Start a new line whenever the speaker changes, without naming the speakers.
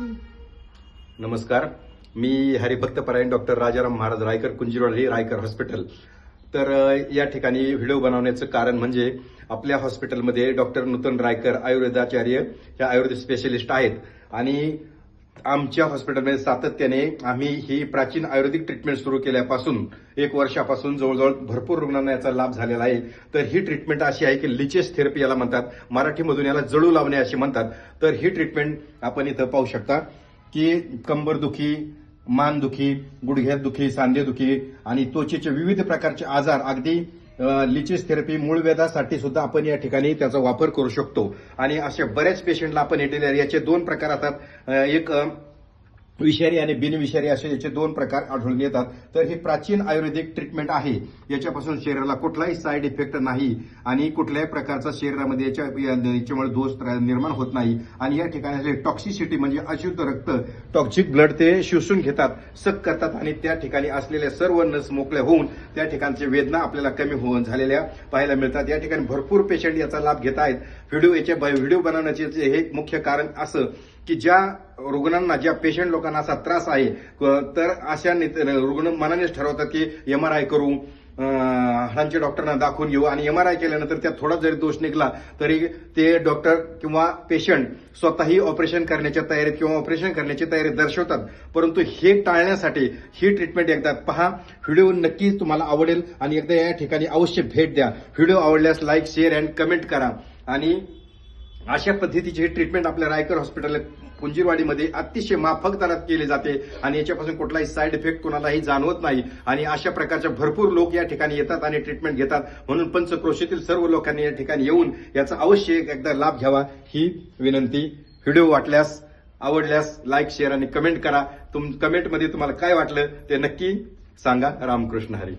नमस्कार, मी हरिभक्तपरायण doctor Rajaram Maharaj Raikar, Kunjirwadi Raikar hospital. तर या ठिकाणी व्हिडिओ बनवण्याचं कारण म्हणजे आपल्या हॉस्पिटलमध्ये डॉक्टर नूतन रायकर आयुर्वेदाचार्य ह्या आयुर्वेद स्पेशलिस्ट आहेत आणि आमच्या हॉस्पिटलमध्ये सातत्याने आम्ही ही प्राचीन आयुर्वेदिक ट्रीटमेंट सुरू केल्यापासून 1 वर्षापासून जवळजवळ भरपूर रुग्णांना याचा लाभ झालेला आहे. तर ही ट्रीटमेंट अशी आहे की लिचेस थेरपी याला म्हणतात, मराठीमधून याला जळू लावणे असे म्हणतात. तर ही ट्रीटमेंट आपण इथं पाहू शकता की कंबरदुखी, मानदुखी, गुडघ्यादुखी, सांधेदुखी आणि त्वचेचे विविध प्रकारचे आजार, अगदी लिचेस थेरपी मूळव्याधासाठी सुद्धा आपण या ठिकाणी त्याचा वापर करू शकतो. आणि अशा बऱ्याच पेशंटला आपण याचे 2 प्रकार असतात, एक विषारी आणि बिनविषारी असे याचे 2 प्रकार आढळून येतात. तर ही प्राचीन आयुर्वेदिक ट्रीटमेंट आहे. याच्यापासून शरीराला कुठलाही साईड इफेक्ट नाही आणि कुठल्याही प्रकारचा शरीरामध्ये याच्यामुळे दोष निर्माण होत नाही. आणि या ठिकाणी टॉक्सिसिटी म्हणजे अशुद्ध रक्त, टॉक्सिक ब्लड ते शोषून घेतात, सक करतात आणि त्या ठिकाणी असलेल्या सर्व नस मोकळ्या होऊन त्या ठिकाणची वेदना आपल्याला कमी होऊन झालेल्या पाहायला मिळतात. या ठिकाणी भरपूर पेशंट याचा लाभ घेत आहेत. व्हिडिओ बनवण्याचे हे मुख्य कारण असं की ज्या रुग्णांना, ज्या पेशंट लोकांना असा त्रास आहे, तर अशा रुग्ण मनानेच ठरवतात की MRI करू, हाडांच्या डॉक्टरांना दाखवून घेऊ आणि MRI केल्यानंतर त्यात थोडा जरी दोष निघाला तरी ते डॉक्टर किंवा पेशंट स्वतःही ऑपरेशन करण्याच्या तयारीत किंवा ऑपरेशन करण्याची तयारी दर्शवतात. परंतु हे टाळण्यासाठी ही ट्रीटमेंट एकदा पहा. व्हिडिओ नक्कीच तुम्हाला आवडेल आणि एकदा या ठिकाणी अवश्य भेट द्या. व्हिडिओ आवडल्यास लाईक, शेअर अँड कमेंट करा. आणि अशा पद्धतीची ही ट्रीटमेंट आपल्या रायकर हॉस्पिटल कुंजीरवाडीमध्ये अतिशय माफक दरात केली जाते आणि याच्यापासून कुठलाही साईड इफेक्ट कोणालाही जाणवत नाही. आणि अशा प्रकारच्या भरपूर लोक या ठिकाणी येतात आणि ट्रीटमेंट घेतात. म्हणून पंचक्रोशीतील सर्व लोकांनी या ठिकाणी येऊन याचा अवश्य एकदा लाभ घ्यावा ही विनंती. व्हिडिओ आवडल्यास लाईक, शेअर आणि कमेंट करा. कमेंटमध्ये तुम्हाला काय वाटलं ते नक्की सांगा. रामकृष्ण हरी.